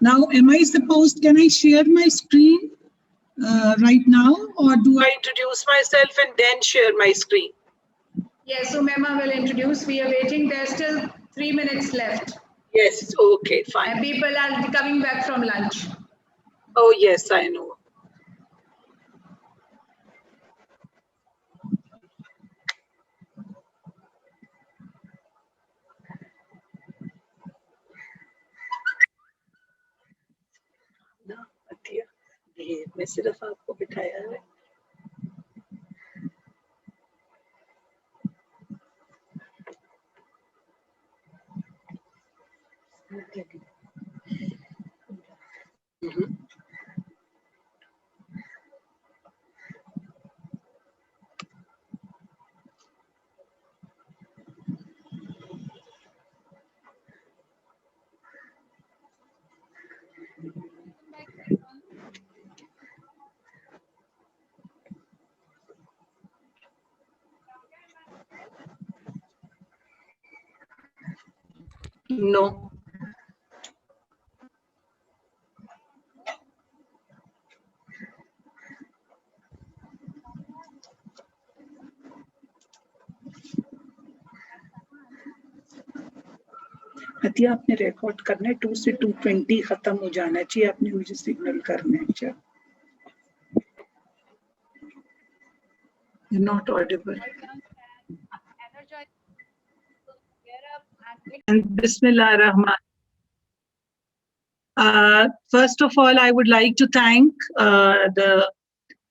Now, can I share my screen right now, or do I introduce myself and then share my screen? Yes, so Mema will introduce. We are waiting. There's still 3 minutes left. Yes, okay, fine. And people are coming back from lunch. Oh, yes, I know. मैं सिर्फ आपको बिठाया है. No. Atiya आपने record करना है 2 से 2:20 खत्म हो जाना चाहिए. आपने मुझे सिग्नल करना है. अच्छा, you're not audible. And Bismillah Rahman. First of all, I would like to thank the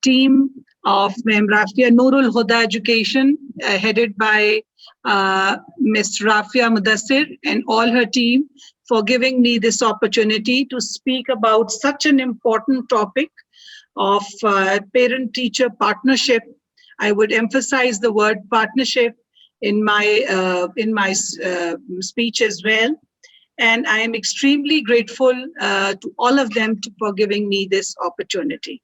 team of Mem Rafia Nurul Huda Education, headed by Ms. Rafia Mudassir and all her team, for giving me this opportunity to speak about such an important topic of parent-teacher partnership. I would emphasize the word partnership in my speech as well. And I am extremely grateful to all of them for giving me this opportunity.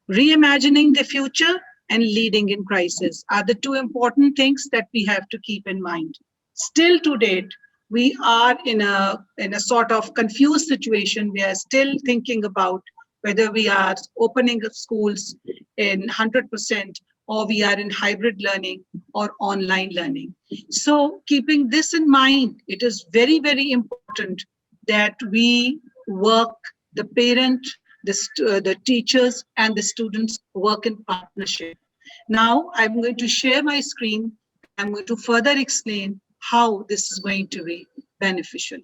Reimagining the future and leading in crisis are the two important things that we have to keep in mind. Still to date, we are in a sort of confused situation. We are still thinking about whether we are opening up schools in 100% or we are in hybrid learning or online learning. So keeping this in mind, it is very, very important that we work, the parent, the teachers and the students work in partnership. Now I'm going to share my screen. I'm going to further explain how this is going to be beneficial.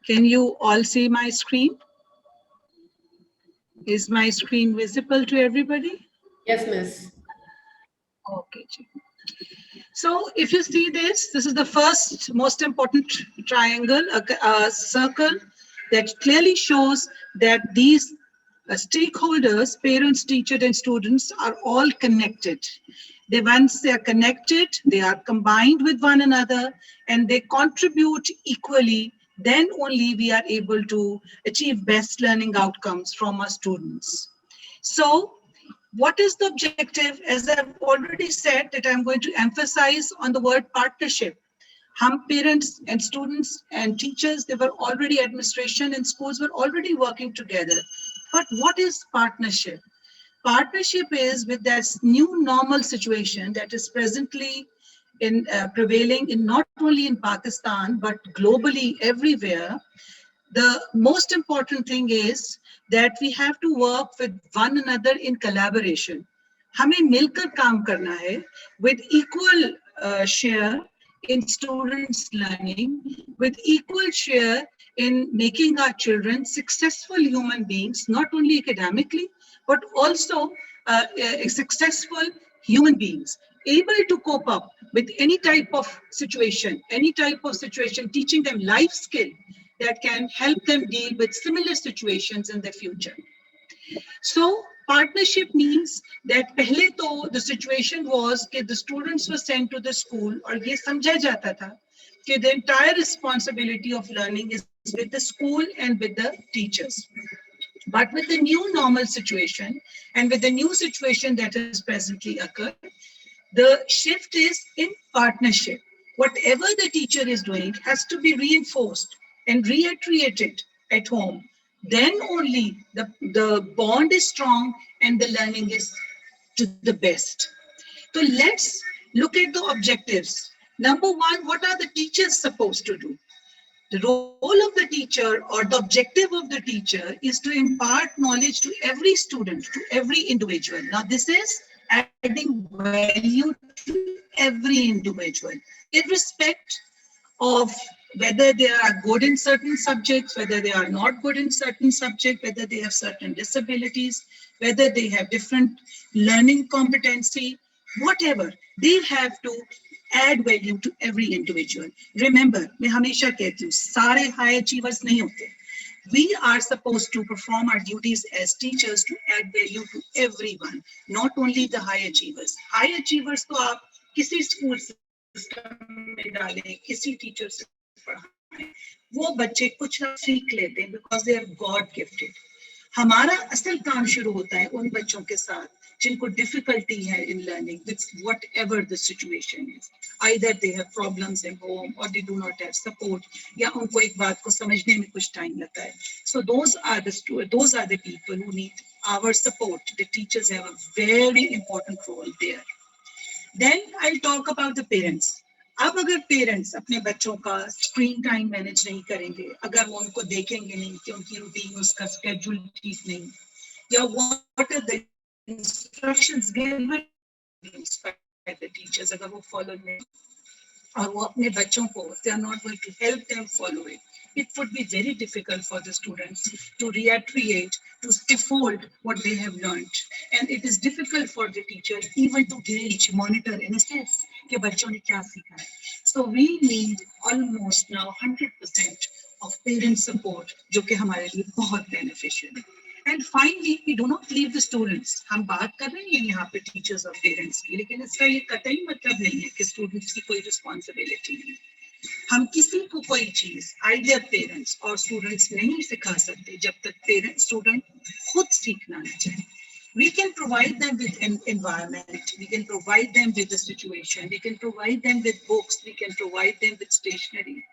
Can you all see my screen? Is my screen visible to everybody? Yes, miss. Okay. So if you see this is the first most important triangle, a circle that clearly shows that these stakeholders, parents, teachers, and students are all connected. Once they are connected, they are combined with one another and they contribute equally, then only we are able to achieve best learning outcomes from our students. So what is the objective? As I've already said, that I'm going to emphasize on the word partnership. Hum parents and students and teachers, they were already, administration and schools were already working together. But what is partnership? Partnership is with that new normal situation that is presently prevailing in not only in Pakistan, but globally everywhere. The most important thing is that we have to work with one another in collaboration. हमें मिलकर काम करना है with equal share in students learning, with equal share in making our children successful human beings, not only academically, but also successful human beings, able to cope up with any type of situation, teaching them life skill that can help them deal with similar situations in the future. So partnership means that pehle to the situation was that the students were sent to the school और ये समझा जाता था कि the entire responsibility of learning is with the school and with the teachers. But with the new normal situation and with the new situation that has presently occurred, the shift is in partnership. Whatever the teacher is doing has to be reinforced and reiterate it at home, then only the bond is strong and the learning is to the best. So let's look at the objectives. Number one, what are the teachers supposed to do? The role of the teacher or the objective of the teacher is to impart knowledge to every student, to every individual. Now, this is adding value to every individual, irrespective of whether they are good in certain subjects, whether they are not good in certain subjects, whether they have certain disabilities, whether they have different learning competency, whatever, they have to add value to every individual. Remember, मैं हमेशा कहती हूँ, सारे high achievers नहीं होते. We are supposed to perform our duties as teachers to add value to everyone, not only the high achievers. High achievers तो आप किसी school system में डालें, किसी teacher से पढ़ाएं, वो बच्चे कुछ ना सीख लेते हैं because they are God gifted. हमारा असल काम शुरू होता है उन बच्चों के साथ जिनको डिफिकल्टी है in learning with whatever the situation is, either they have problems at home और they do not have support, या उनको एक बात को समझने में कुछ टाइम लगता है. So those are the people who need our support. The teachers have a very important role there. Then I talk about the parents. अब अगर पेरेंट्स अपने बच्चों का स्क्रीन टाइम मैनेज नहीं करेंगे, अगर वो उनको देखेंगे नहीं कि उनकी रूटीन, उसका स्केड्यूल ठीक नहीं, या what are the instructions given by the teachers, अगर वो फॉलो नहीं और वो अपने बच्चों को, they are not going to help them follow it, it would be very difficult for the students to reiterate, to scaffold what they have learned. And it is difficult for the teacher even to gauge, monitor, and assess कि बच्चों ने क्या सीखा है. So we need almost now 100% of parent support, जो कि हमारे लिए बहुत beneficial है. And finally, we do not leave the students. हम बात कर रहे हैं यहाँ पे teachers और parents की, लेकिन इसका ये कतई मतलब नहीं है कि students की कोई responsibility नहीं. हम किसी को कोई चीज आइडिया पेरेंट्स और स्टूडेंट्स नहीं सिखा सकते जब तक पेरेंट्स स्टूडेंट खुद सीखना नहीं चाहे. We can provide them with an environment, we can provide them with a situation, we can provide them with books, we can provide them with stationery,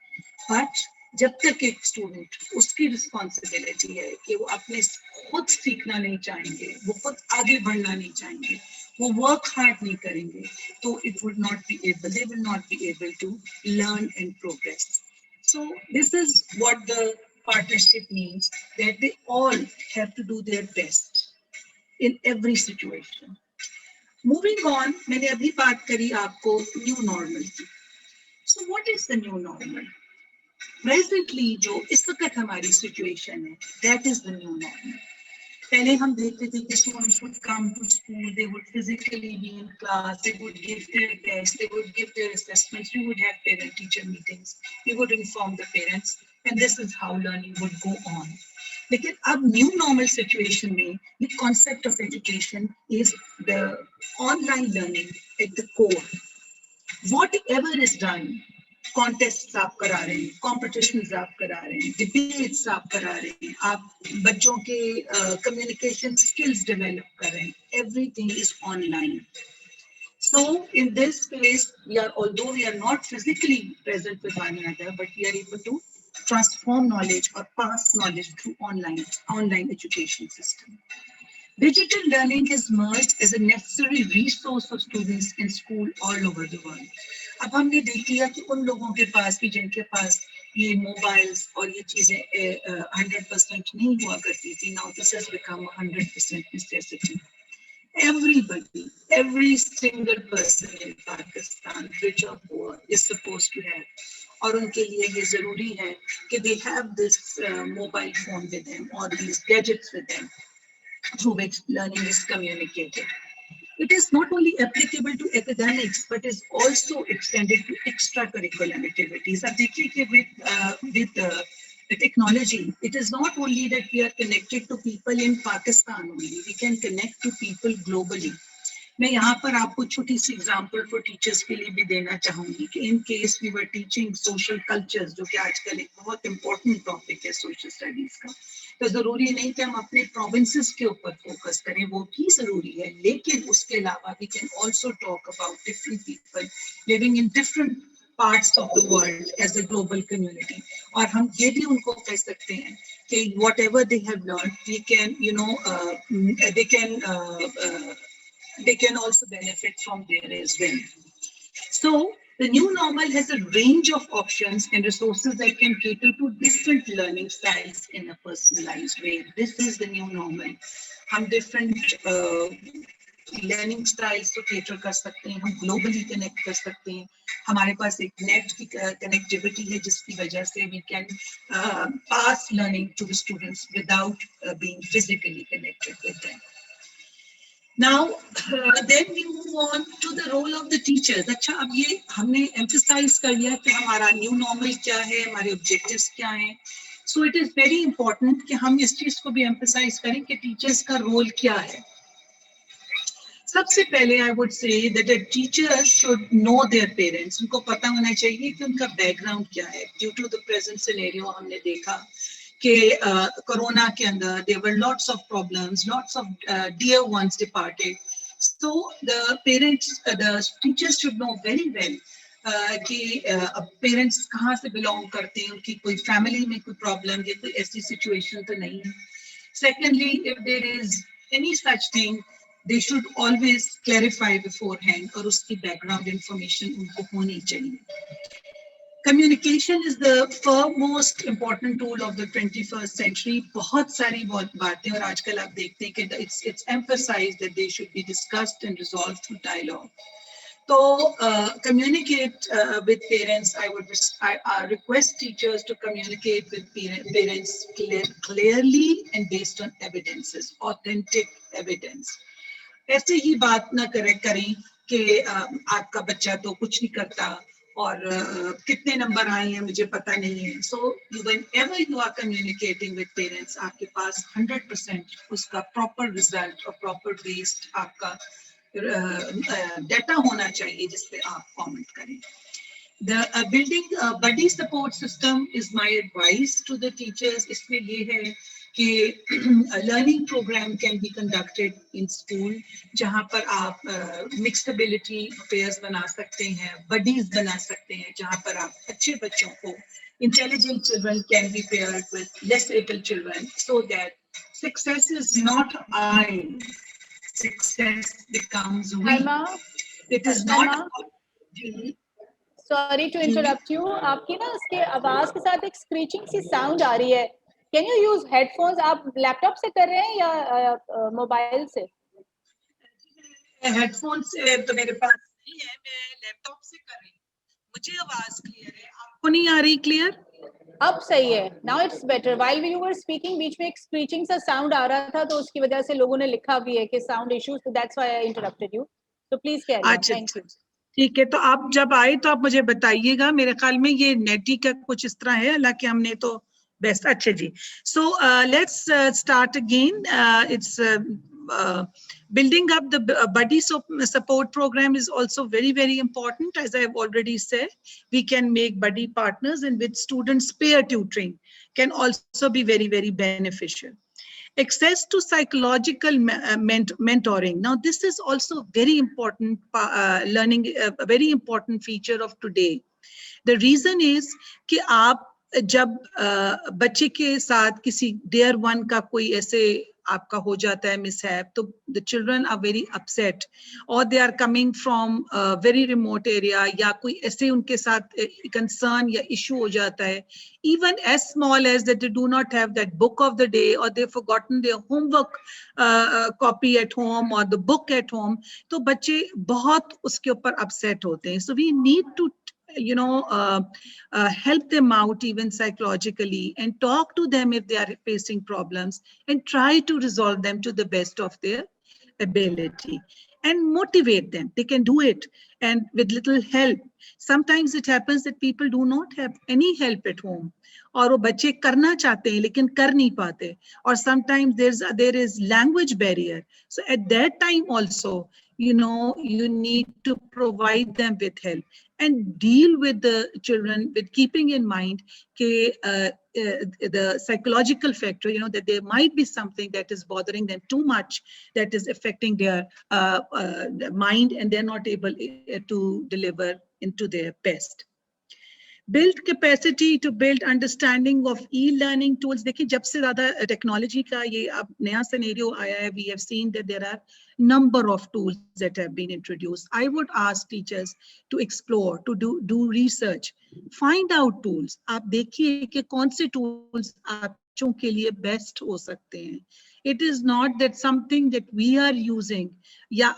but जब तक एक स्टूडेंट, उसकी रिस्पॉन्सिबिलिटी है कि वो अपने खुद सीखना नहीं चाहेंगे, वो खुद आगे बढ़ना नहीं चाहेंगे, वो वर्क हार्ड नहीं करेंगे, तो it would not be able, they will not be able to learn and progress. So this is what the partnership means, that they all have to do their best in every situation. Moving on, मैंने अभी बात करी आपको new normal की. So what is the new normal? Presently जो इस वक्त हमारी situation है, that is the new normal. पहले हम देखते थे कि students would come to school, they would physically be in class, they would give their tests, they would give their assessments, we would have parent-teacher meetings, we would inform the parents, and this is how learning would go on. लेकिन अब new normal situation में the concept of education is the online learning at the core. Whatever is done, contest आप करा रहे हैं, competitions आप करा रहे हैं, डिबेट्स आप करा रहे हैं, आप बच्चों के कम्युनिकेशन स्किल्स डेवलप कर रहे हैं, everything is online. So in this case, although we are not physically present with one another, but we are able to transform knowledge or pass knowledge through online education system. Digital learning is merged as a necessary resource of students in school all over the world. अब हमने देख लिया कि उन लोगों के पास भी जिनके पास ये मोबाइल्स और ये चीजें 100% नहीं हुआ करती थी, now this has become 100% necessity. Everybody, every single person in Pakistan, rich or poor, is supposed to have. और उनके लिए ये जरूरी है कि they have this mobile phone with them or these gadgets with them through which learning is communicated. It is not only applicable to academics, but is also extended to extracurricular activities. अब देखिए कि with the technology, it is not only that we are connected to people in Pakistan only, we can connect to people globally. मैं यहाँ पर आपको छोटी सी example for teachers के लिए भी देना चाहूंगी कि in case we were teaching social cultures, जो कि आजकल एक बहुत इंपॉर्टेंट टॉपिक है सोशल स्टडीज का, तो जरूरी नहीं कि हम अपने प्रोविंसेस के ऊपर फोकस करें, वो भी जरूरी है, लेकिन उसके अलावा we can also talk about different people living in different parts of the world as a global community. और हम ये भी उनको कह सकते हैं कि whatever they have learned, we can, they can also benefit from there as well. So the new normal has a range of options and resources that can cater to different learning styles in a personalized way. This is the new normal. हम different learning styles को cater कर सकते हैं, हम globally connect कर सकते हैं, हमारे पास एक नेट की कनेक्टिविटी है जिसकी वजह से we can pass learning to the students without being physically connected with them. Now, then we move on to the role of the teachers. अच्छा, अब ये हमने emphasize कर लिया कि हमारा new normal क्या है, हमारे objectives क्या हैं. So it is very important कि हम इस चीज को भी emphasize करें कि teachers का role क्या है. सबसे पहले I would say that the teachers should know their parents. उनको पता होना चाहिए कि उनका background क्या है. Due to the present scenario हमने देखा कि कोरोना के अंदर there were lots of problems, lots of dear ones departed. So the parents, the teachers should know very well कि parents कहाँ से belong करते हैं, उनकी कोई family में कोई problem या कोई ऐसी situation तो नहीं है. Secondly, if there is any such thing, they should always clarify beforehand और उसकी background information उनको होनी चाहिए. Communication is the most important tool of the 21st century. बहुत सारी बातें और आजकल आप देखते हैं कि it's emphasized that they should be discussed and resolved through dialogue. So communicate with parents. I request teachers to communicate with parents clearly and based on evidences, authentic evidence. ऐसे ही बात ना करें कि आपका बच्चा तो कुछ नहीं करता और कितने नंबर आए हैं मुझे पता नहीं है. So whenever you are communicating with parents, आपके पास 100% उसका proper result और proper based आपका data होना चाहिए जिस पे आप comment करें. The building a buddy support system is my advice to the teachers. इसमें ये है कि a learning program can be conducted in school जहाँ पर आप mixed ability pairs बना सकते हैं, buddies बना सकते हैं, जहाँ पर आप अच्छे बच्चों को intelligent children can be paired with less able children so that success is not I, success becomes we. It is not. Sorry to interrupt you. आपकी ना इसके आवाज के साथ एक स्क्रीचिंग सी साउंड आ रही है. Can you use headphones? आप लैपटॉप से कर रहे हैं या मोबाइल से? हेडफोन से तो मेरे पास नहीं है, मैं लैपटॉप से कर रही हूँ. मुझे आवाज क्लियर है, आपको नहीं आ रही क्लियर? अब सही है. Now it's better. While you were speaking, बीच में एक स्क्रीचिंग सा साउंड आ रहा था तो उसकी वजह से लोगों ने लिखा भी है कि sound issues, so that's why I interrupted you. So please carry on. Thank you. ठीक है, तो आप जब आए तो आप मुझे बताइएगा. मेरे ख्याल में ये नेटी का कुछ इस तरह है, हालांकि हमने तो बेस्ट. अच्छा जी, so let's start again. It's building up the buddy support program is also very important. As I have already said, we can make buddy partners, and with students peer tutoring can also be very beneficial. Access to psychological mentoring. Now, this is also very important learning, a very important feature of today. The reason is कि आप जब बच्चे के साथ किसी dear one का कोई ऐसे आपका हो जाता है mishap, तो the children are very upset, or they are coming from a very remote area, या कोई ऐसे उनके साथ concern या issue हो जाता है, even as small as that they do not have that book of the day, or they've forgotten their homework copy at home or the book at home, तो बच्चे बहुत उसके ऊपर upset होते हैं. So we need to help them out even psychologically and talk to them if they are facing problems and try to resolve them to the best of their ability and motivate them. They can do it, and with little help. Sometimes it happens that people do not have any help at home, और वो बच्चे करना चाहते हैं लेकिन कर नहीं पाते, or sometimes there is language barrier. So at that time also, you need to provide them with help and deal with the children with keeping in mind the psychological factor, that there might be something that is bothering them too much, that is affecting their mind, and they're not able to deliver into their best. build capacity to build understanding of e-learning tools. देखिए जब से ज़्यादा technology का ये अब नया scenario आया है, we have seen that there are number of tools that have been introduced. I would ask teachers to explore, to do research, find out tools. आप देखिए कि कौन से tools आप बच्चों के लिए बेस्ट हो सकते हैं. It is not that something that we are using, या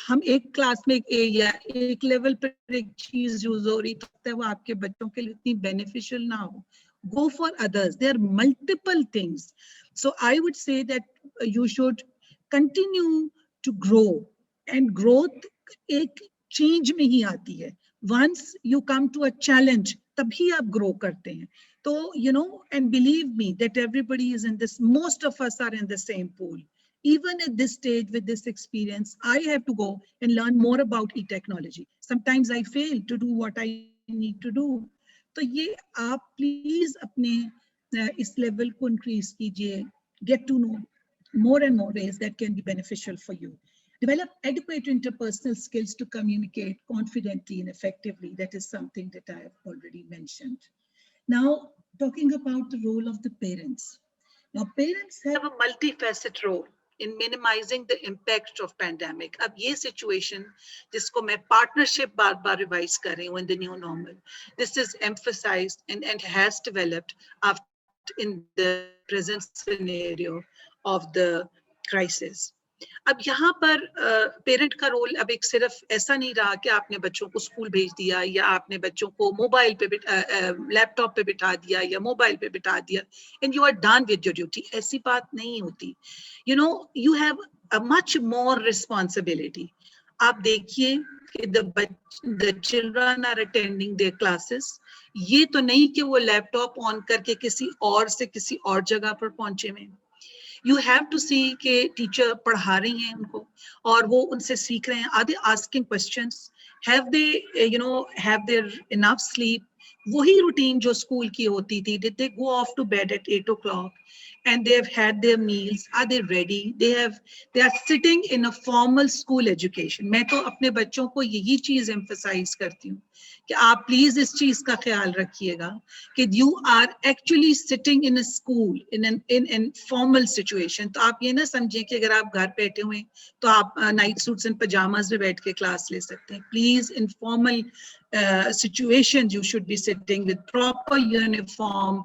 हम एक क्लास में या एक लेवल पर एक चीज यूज हो रही तो वो आपके बच्चों के लिए इतनी बेनिफिशियल ना हो. Go for others. There are multiple things. So I would say that you should continue to grow, and growth एक change में ही आती है. Once you come to a challenge, तभी आप grow करते हैं. So, you know, and believe me that everybody is in this, most of us are in the same pool. Even at this stage with this experience, I have to go and learn more about e-technology. Sometimes I fail to do what I need to do. तो ये आप please अपने इस level को increase कीजिए. Get to know more and more ways that can be beneficial for you. Develop adequate interpersonal skills to communicate confidently and effectively. That is something that I have already mentioned. Now, talking about the role of the parents. Now, parents have a multifaceted role in minimizing the impact of pandemic. अब ये situation जिसको मैं partnership बार-बार revise कर रही हूँ in the new normal. This is emphasized and has developed after in the present scenario of the crisis. अब यहाँ पर पेरेंट का रोल अब एक सिर्फ ऐसा नहीं रहा कि आपने बच्चों को स्कूल भेज दिया या आपने बच्चों को मोबाइल पे लैपटॉप पे बिठा दिया या मोबाइल पे बिठा दिया and you are done with your duty. ऐसी बात नहीं होती. You know, you have a much more responsibility. आप देखिए कि the children are attending their classes. ये तो नहीं कि वो लैपटॉप ऑन करके किसी और से किसी और जगह पर पहुंचे में. You have to see कि टीचर पढ़ा रही हैं उनको और वो उनसे सीख रहे हैं. Are they asking questions? Have they, you know, have their enough sleep? वही routine जो स्कूल की होती थी. Did they go off to bed at 8 o'clock? And they've had their meals. Are they ready? They are sitting in a formal school education. मैं तो अपने बच्चों को यही चीज emphasize करती हूँ कि आप प्लीज इस चीज का ख्याल रखिएगा कि you are actually sitting in a school in an formal situation. तो आप ये ना समझिए कि अगर आप घर बैठे हुए तो आप नाइट सूट्स एंड पजामाज में बैठ के क्लास ले सकते हैं. Please in formal situations you should be sitting with proper uniform,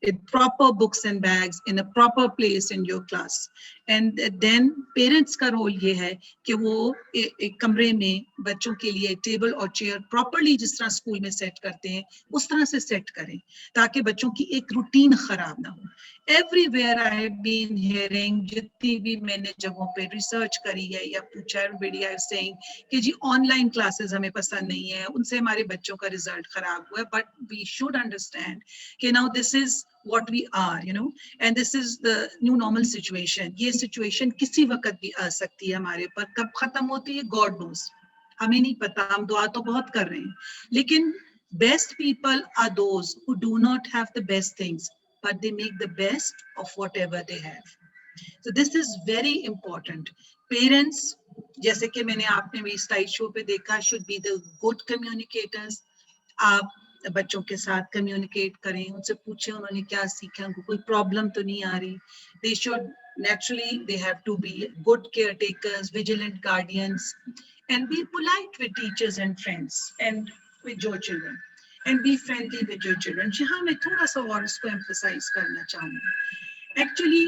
with proper books and bags in a proper place in your class. And then parents का role ये है कि वो एक कमरे में बच्चों के लिए टेबल और चेयर प्रॉपरली जिस तरह स्कूल में सेट करते हैं उस तरह से सेट करें ताकि बच्चों की एक रूटीन खराब ना हो. Everywhere I have been hearing, जितनी भी मैंने जगहों पे रिसर्च करी है या पूछा, everybody is saying कि जी ऑनलाइन क्लासेस हमें पसंद नहीं है, उनसे हमारे बच्चों का रिजल्ट खराब हुआ है. But we should understand कि now this is what we are, you know, and this is the new normal situation. ये situation किसी वक्त भी आ सकती है हमारे ऊपर. कब खत्म होती है God knows. हमें नहीं पता. हम दुआ तो बहुत कर रहे हैं लेकिन best people are those who do not have the best things but they make the best of whatever they have. So this is very important. Parents, जैसे कि मैंने आपने मेरी स्लाइड शो पे देखा, should be the good communicators. आप बच्चों के साथ कम्युनिकेट करें, उनसे पूछें उन्होंने क्या सीखा, उनको कोई प्रॉब्लम तो नहीं आ रही. They should naturally, they have to be good caretakers, vigilant guardians, and be polite with teachers and friends and with your children. And be friendly with your children. यहाँ मैं थोड़ा सा और इसको emphasize करना चाहूँगी. Actually,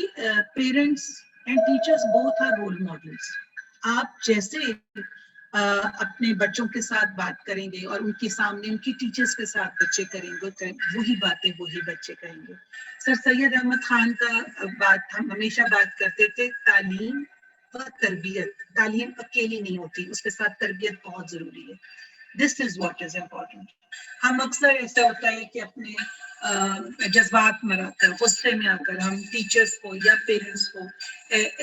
parents and teachers both are role models. आप जैसे अपने बच्चों के साथ बात करेंगे और उनके सामने उनकी टीचर्स के साथ बच्चे करेंगे वही बातें वही बच्चे करेंगे. सर सैयद अहमद खान का बात हम हमेशा बात करते थे, तालीम व तरबियत. तालीम अकेली नहीं होती, उसके साथ तरबियत बहुत जरूरी है. This is what is important. हम अक्सर ऐसा होता है कि अपने जज्बात में आकर, गुस्से में आकर हम टीचर्स को या पेरेंट्स को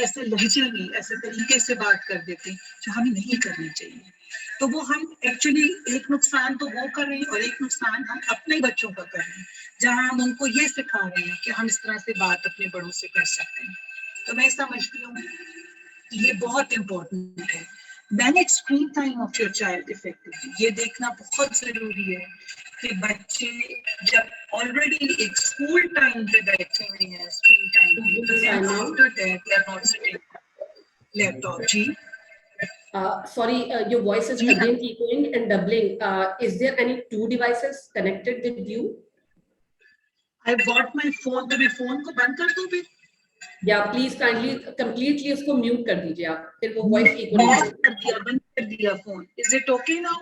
ऐसे लहजे में, ऐसे तरीके से बात कर देते हैं जो हमें नहीं करनी चाहिए. तो वो हम एक्चुअली एक नुकसान तो वो कर रहे हैं और एक नुकसान हम अपने बच्चों का कर रहे हैं जहां हम उनको ये सिखा रहे हैं कि हम इस तरह से बात अपने बड़ों से कर सकते हैं. तो मैं समझती हूँ ये बहुत इम्पोर्टेंट है. Manage screen time of your child effectively. ये देखना बहुत जरूरी है कि बच्चे जब ऑलरेडी एक स्कूल टाइम पे बैठे हुए हैं स्क्रीन टाइम पे, तो then after that they are not sitting laptop. Ji Sorry, your voice is again echoing and doubling. Is there any two devices connected with you? I've got my phone, तो मैं phone को बंद कर दूं फिर? Yeah, please kindly completely उसको mute कर दीजिए आप, फिर वो voice echo नहीं होगी. बंद कर दिया phone. Is it okay now?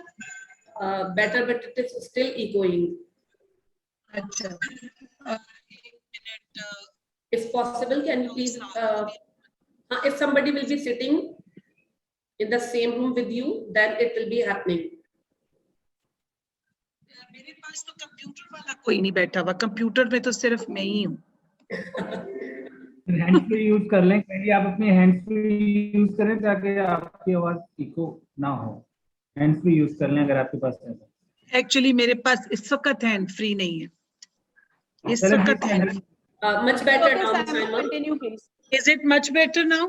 Better, but it is still echoing. अच्छा. If possible, can you please, if somebody will be sitting in the same room with you, then it will be happening. मेरे पास तो computer वाला कोई नहीं बैठा हुआ, computer में तो सिर्फ मैं ही हूँ. हैंड्स फ्री यूज कर लें, पहले आप अपने हैंड्स फ्री यूज करें ताकि आपकी आवाज इको ना हो. हैंड्स फ्री यूज कर लें अगर आपके पास है. एक्चुअली मेरे पास इस वक्त हैंड फ्री नहीं है. इस वक्त hand. Much better Okay, now, Simon, Simon. continue, please. Is it much better now?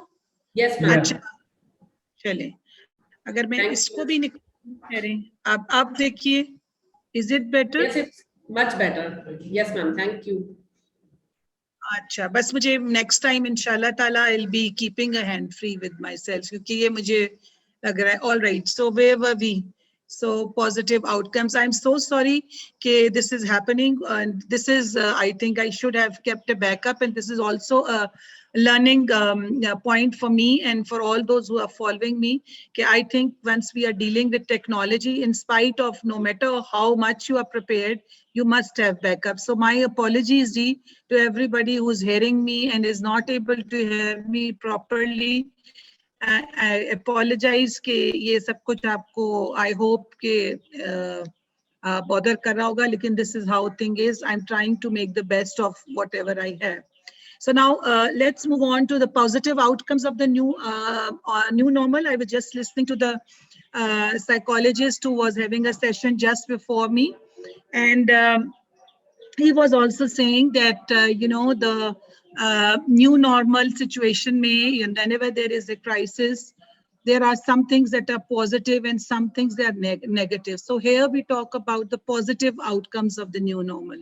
Yes, ma'am. अच्छा, चले. अगर मैं Thank इसको भी करें, आप देखिए. Is it better? Yes, it's much better. Yes, ma'am. Thank you. अच्छा, बस मुझे next time इंशाल्लाह ताला I'll be keeping a hand free with myself, क्योंकि ये मुझे लग रहा है. All right, so where were we? So positive outcomes. I'm so sorry that this is happening, and this is I think I should have kept a backup, and this is also a learning point for me and for all those who are following me. I think once we are dealing with technology, in spite of no matter how much you are prepared, you must have backup. So my apologies to everybody who's hearing me and is not able to hear me properly. I apologize कि ये सब कुछ आपको I hope कि bother कर रहा होगा, लेकिन this is how thing is. I'm trying to make the best of whatever I have. So now let's move on to the positive outcomes of the new normal. I was just listening to the psychologist who was having a session just before me, and he was also saying that the new normal situation may, and whenever there is a crisis, there are some things that are positive and some things that are negative. So here we talk about the positive outcomes of the new normal.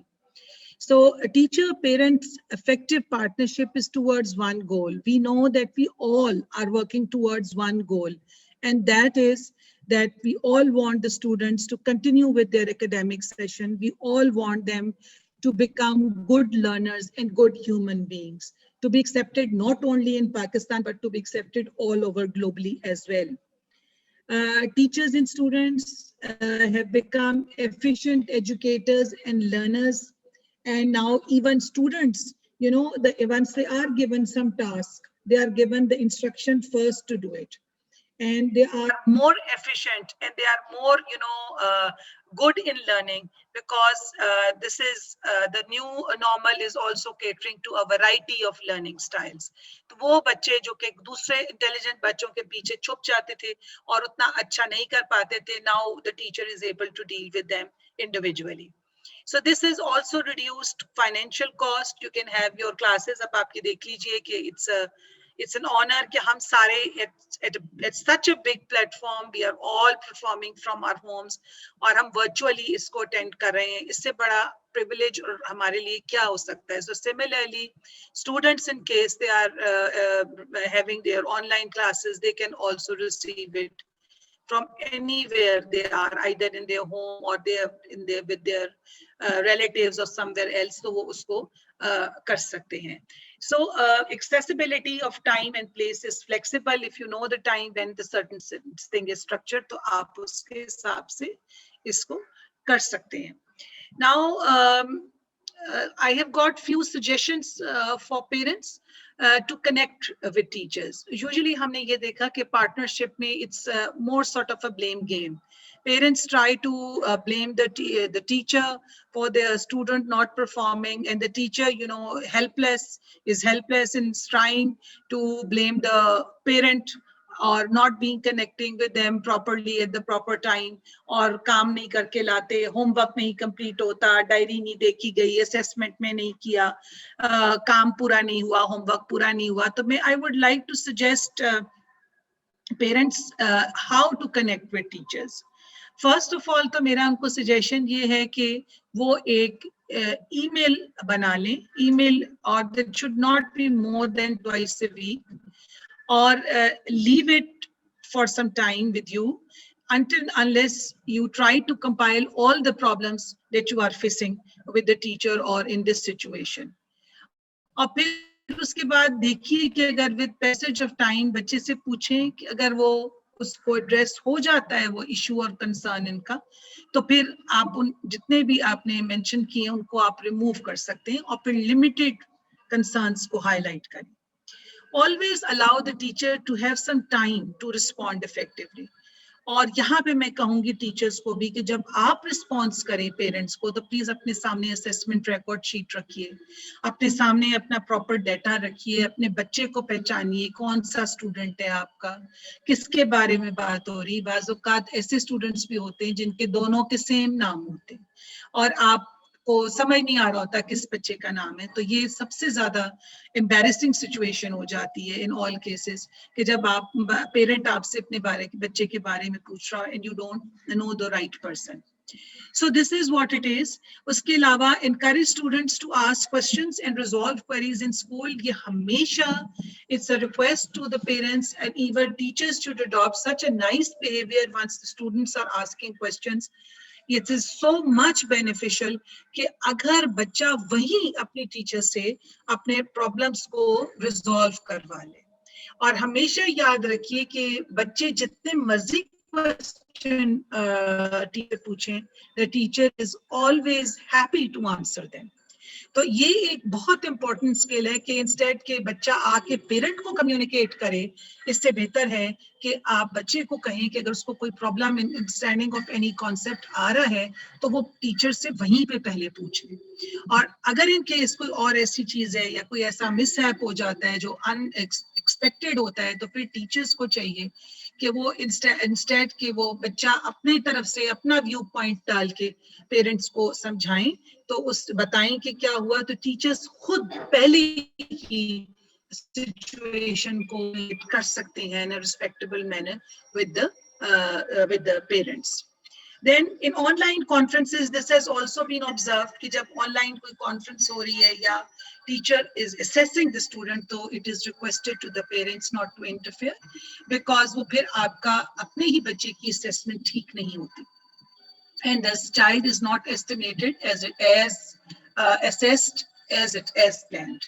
So a teacher-parents effective partnership is towards one goal. We know that we all are working towards one goal, and that is that we all want the students to continue with their academic session. We all want them to become good learners and good human beings, to be accepted not only in Pakistan, but to be accepted all over globally as well. Teachers and students have become efficient educators and learners. And now even students, once they are given some task, they are given the instruction first to do it. And they are more efficient and they are more, good in learning, because this is the new normal is also catering to a variety of learning styles. तो वो बच्चे जो कि दूसरे intelligent बच्चों के पीछे छुप जाते थे और उतना अच्छा नहीं कर पाते थे, now the teacher is able to deal with them individually. So this is also reduced financial cost. You can have your classes. अब आप ये देख लीजिए कि it's an honor कि हम सारे at such a big platform, we are all performing from our homes और हम virtually इसको attend कर रहे हैं. इससे बड़ा privilege और हमारे लिए क्या हो सकता है? So similarly, students, in case they are having their online classes, they can also receive it from anywhere they are, either in their home or they are with their relatives or somewhere else. तो वो उसको कर सकते हैं. So accessibility of time and place is flexible. If you know the time when the certain thing is structured, तो आप उसके हिसाब से इसको कर सकते हैं. Now I have got few suggestions for parents to connect with teachers. Usually हमने ये देखा कि partnership में it's more sort of a blame game. Parents try to blame the teacher for their student not performing, and the teacher, is helpless in trying to blame the parent or not being connecting with them properly at the proper time, और काम नहीं करके लाते, homework नहीं complete होता, diary नहीं देखी गई, assessment में नहीं किया, काम पूरा नहीं हुआ, homework पूरा नहीं हुआ. तो I would like to suggest parents how to connect with teachers. First of all तो मेरा उनको सजेशन ये है कि वो एक ईमेल बना लें, ईमेल, और that should not be more than twice a week, or leave it for some time with you until unless you try to compile all the problems that you are facing with the teacher or in this situation. और फिर उसके बाद देखिए कि अगर with passage of time बच्चे से पूछें कि अगर वो उसको एड्रेस हो जाता है वो इशू और कंसर्न इनका, तो फिर आप उन जितने भी आपने मेंशन किए उनको आप रिमूव कर सकते हैं और फिर लिमिटेड कंसर्न्स को हाईलाइट करें. Always allow the teacher to have some time to respond effectively. और यहाँ पे मैं कहूंगी टीचर्स को भी कि जब आप रिस्पॉन्स करें पेरेंट्स को, तो प्लीज अपने सामने असेसमेंट रिकॉर्ड शीट रखिए, अपने सामने अपना प्रॉपर डाटा रखिए, अपने बच्चे को पहचानिए कौन सा स्टूडेंट है आपका, किसके बारे में बात हो रही. बाज़ औक़ात ऐसे स्टूडेंट्स भी होते हैं जिनके दोनों के सेम नाम होते हैं और आप को समझ नहीं आ रहा होता किस बच्चे का नाम है. तो ये सबसे ज्यादा एम्बैरेसिंग सिचुएशन हो जाती है इन ऑल केसेस कि जब आप पेरेंट आपसे अपने बच्चे के बारे में पूछ रहा है and you don't know the right person. So this is what it is. उसके अलावा encourage students to ask questions and resolve queries in school. ये हमेशा it's a request to the parents and even teachers should adopt such a nice behavior once the students are asking questions. It is so much beneficial कि अगर बच्चा वही अपनी teacher से अपने problems को रिजॉल्व करवा ले. और हमेशा याद रखिए कि बच्चे जितने मर्जी क्वेश्चन टीचर पूछें, the teacher is always happy to answer them. तो ये एक बहुत इंपॉर्टेंट स्किल है कि इंस्टेड के बच्चा आके पेरेंट को कम्युनिकेट करे, इससे बेहतर है कि आप बच्चे को कहें कि अगर उसको कोई problem in understanding of any concept आ रहा है तो वो टीचर से वहीं पे पहले पूछ ले. और अगर इन केस कोई और ऐसी चीज है या कोई ऐसा मिसहैप हो जाता है जो अनएक्सपेक्टेड होता है, तो फिर टीचर्स को चाहिए कि वो इंस्टेड के वो बच्चा अपनी तरफ से अपना व्यू पॉइंट डाल के पेरेंट्स को समझाएं, तो उस बताएं कि क्या हुआ, तो टीचर्स खुद पहले ही सिचुएशन को कर सकते हैं in a respectable manner with the parents. Then in online conferences this has also been observed कि जब online कोई conference हो रही है या teacher is assessing the student, तो it is requested to the parents not to interfere because वो फिर आपका अपने ही बच्चे की assessment ठीक नहीं होती and the child is not estimated as assessed as planned.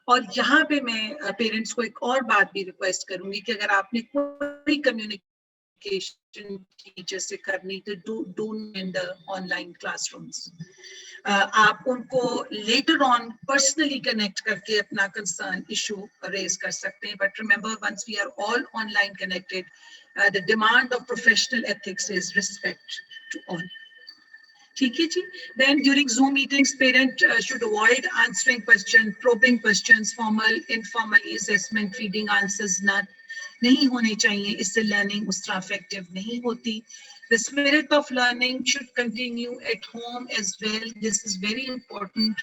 और यहाँ पे मैं पेरेंट्स को एक और बात भी रिक्वेस्ट करूंगी कि अगर आपने कोई कम्युनिकेशन टीचर से करनी तो do in the online classrooms. आप उनको लेटर ऑन पर्सनली कनेक्ट करके अपना कंसर्न इशू रेज कर सकते हैं, but remember once we are all online connected, the demand of professional ethics is respect to all. ठीक है जी. Then during Zoom meetings, parent should avoid answering questions, probing questions, formal, informally assessment, reading answers नहीं होने चाहिए. इससे learning उस तरह effective नहीं होती. The spirit of learning should continue at home as well. This is very important.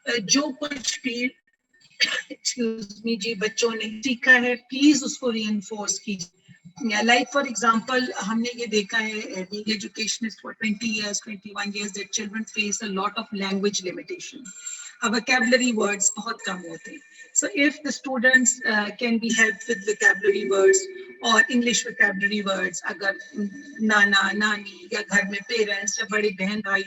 जो कुछ भी excuse me जी बच्चों ने सीखा है, please उसको reinforce कीजिए. Like for example, हमने ये देखा है being educationist for 20 years, 21 years, that children face a lot of language limitation. Vocabulary words बहुत कम होते हैं. So if the students can be helped with vocabulary words or English vocabulary words, अगर नाना नानी या घर में parents या बड़े बहन भाई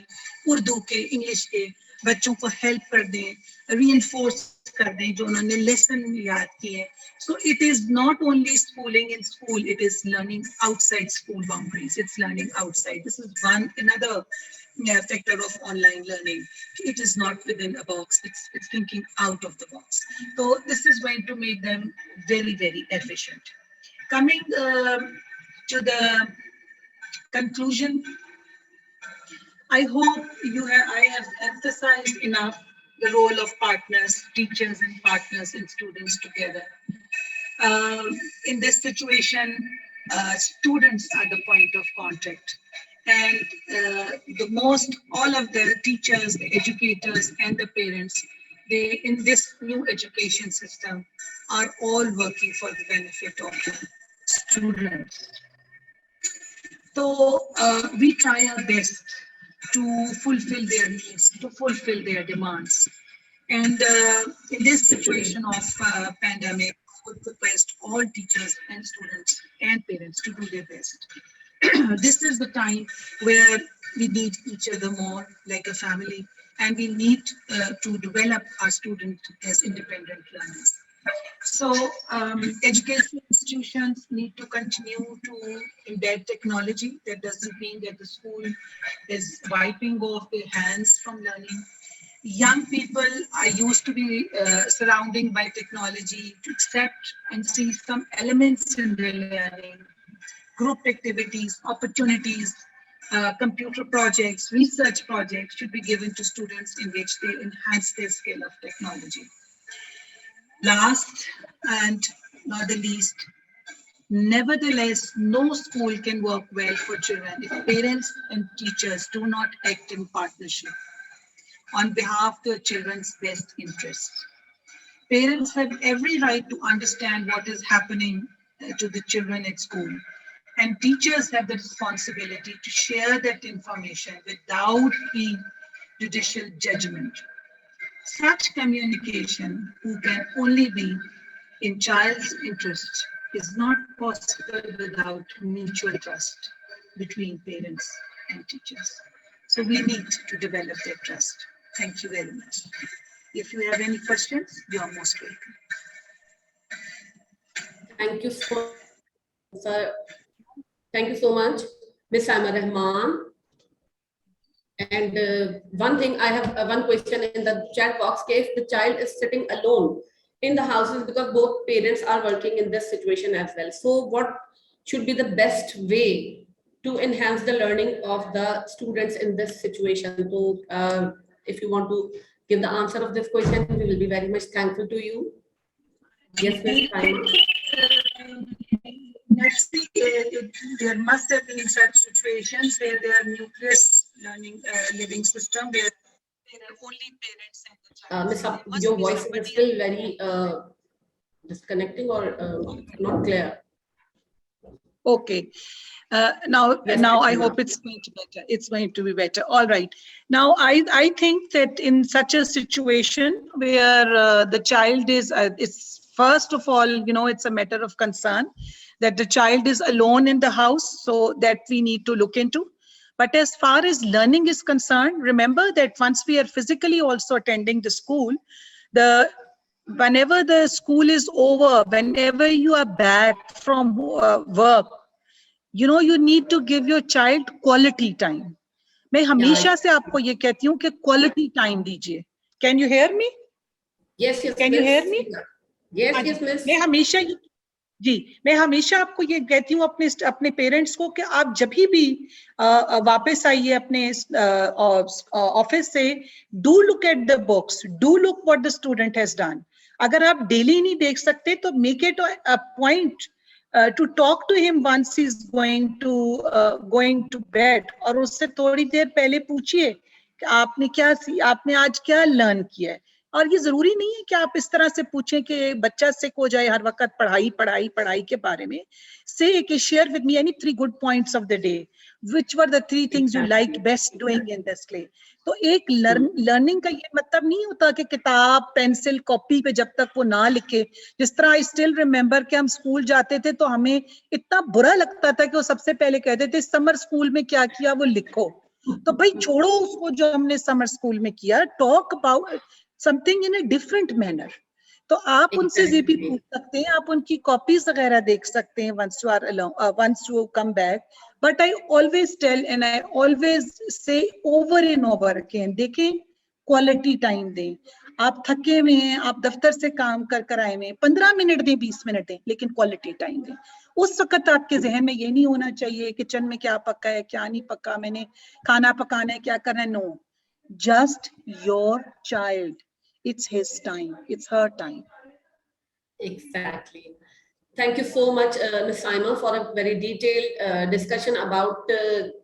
उर्दू के इंग्लिश के बच्चों को help कर दें, reinforce कर दें जो उन्होंने lesson याद किए. So it is not only schooling in school, it is learning outside school boundaries. It's learning outside. This is another factor of online learning. It is not within a box. It's thinking out of the box. So this is going to make them very, very efficient. Coming to the conclusion, I hope I have emphasized enough the role of partners, teachers and partners and students together. In this situation, students are the point of contact, and all of the teachers, the educators and the parents, they in this new education system are all working for the benefit of the students. So we try our best to fulfill their needs, to fulfill their demands. And in this situation of pandemic, I would request all teachers and students and parents to do their best. This is the time where we need each other more like a family, and we need to develop our students as independent learners. So educational institutions need to continue to embed technology. That doesn't mean that the school is wiping off their hands from learning. Young people are used to be surrounding by technology to accept and see some elements in their learning, group activities, opportunities, computer projects, research projects should be given to students in which they enhance their skill of technology. Last and not the least, nevertheless, no school can work well for children if parents and teachers do not act in partnership on behalf of their children's best interests. Parents have every right to understand what is happening to the children at school, and teachers have the responsibility to share that information without being judicial judgment. Such communication, who can only be in child's interest, is not possible without mutual trust between parents and teachers. So we need to develop that trust. Thank you very much. If you have any questions, you are most welcome. Thank you so much, sir. Thank you so much, Ms. Saima Rahman. And one thing, I have one question in the chat box. If the child is sitting alone in the houses because both parents are working in this situation as well, so what should be the best way to enhance the learning of the students in this situation? So if you want to give the answer of this question, we will be very much thankful to you. Yes, Ms. Saima. Actually, there must have been such situations where there are nucleus learning living system where there are only parents and the child. Ms. Your voice is still very disconnecting or not clear. Okay. Now I hope it's going to be better. It's going to be better. All right. Now, I think that in such a situation where the child is, it's first of all, it's a matter of concern that the child is alone in the house, so that we need to look into. But as far as learning is concerned, remember that once we are physically also attending the school, whenever the school is over, whenever you are back from work, you need to give your child quality time. मैं हमेशा से आपको ये कहती हूँ कि quality time दीजिए. Can you hear me? Yes. Can you hear me? Yes, miss. मैं हमेशा आपको ये कहती हूँ अपने पेरेंट्स को कि आप जब भी वापस आइए अपने ऑफिस से, do look at the books, do look what the student has done. अगर आप डेली नहीं देख सकते तो make it a point to talk to him once he's going to bed, और उससे थोड़ी देर पहले पूछिए कि आपने आज क्या लर्न किया है. और ये जरूरी नहीं है कि आप इस तरह से पूछें कि बच्चा सिक हो जाए हर वक्त पढ़ाई के बारे में. Say, share with me any 3 good points of the day. Which were the 3 things you liked best doing in this day? तो एक लर्निंग का ये मतलब नहीं होता कि किताब पेंसिल कॉपी पे जब तक वो ना लिखे. जिस तरह आई स्टिल रिमेम्बर कि हम स्कूल जाते थे तो हमें इतना बुरा लगता था कि वो सबसे पहले कहते थे समर स्कूल में क्या किया वो लिखो. तो भाई छोड़ो उसको जो हमने समर स्कूल में किया, talk about something in a different manner. तो आप उनसे ये भी पूछ सकते हैं, आप उनकी कॉपीज वगैरह देख सकते हैं once you are alone, once you come back. But I always tell and I always say over and over again, देखें क्वालिटी टाइम दें. आप थके हुए हैं, आप दफ्तर से काम कर आए हुए हैं, 15 मिनट दें, 20 मिनट दें, लेकिन क्वालिटी टाइम दें. उस वक्त आपके जहन में ये नहीं होना चाहिए किचन में क्या पका है क्या नहीं पका, मैंने खाना पकाना है क्या करना है. No, just your child. It's his time. It's her time. Exactly. Thank you so much, Ms. Saima, for a very detailed discussion about the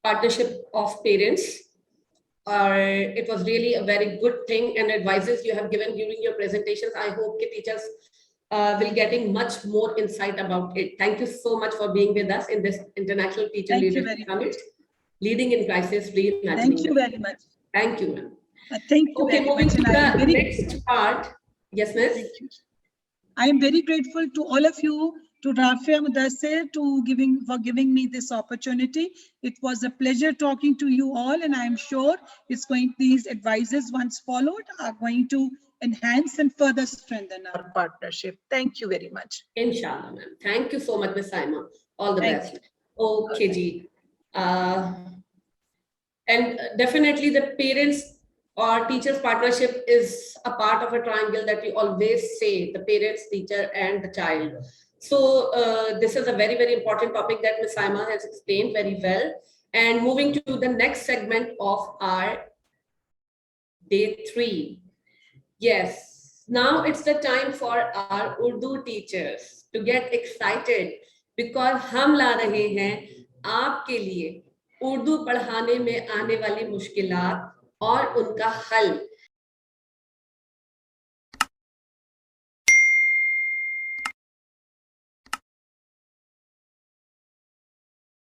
partnership of parents. It was really a very good thing and advices you have given during your presentations. I hope that teachers will getting much more insight about it. Thank you so much for being with us in this International Teacher Thank you Leadership very Summit, much. Leading in Crisis, Reimagining. Thank you the very much. Thank you, ma'am. Thank you Okay, very moving much. to And I am the very, next part. Yes, miss. thank you. I am very grateful to all of you, to Rafia Mudassir, for giving me this opportunity. It was a pleasure talking to you all, and I am sure these advices, once followed, are going to enhance and further strengthen our partnership. Thank you very much. Inshallah, ma'am. Thank you so much, Miss Saima. All the Thank best. Okay, ji. And definitely the parents or teachers partnership is a part of a triangle that we always say, the parents, teacher, and the child. So this is a very, very important topic that Ms. Saima has explained very well. And moving to the next segment of our day 3. Yes, now it's the time for our Urdu teachers to get excited because हम ला रहे हैं आपके लिए उर्दू पढ़ाने में आने वाली मुश्किलात और उनका हल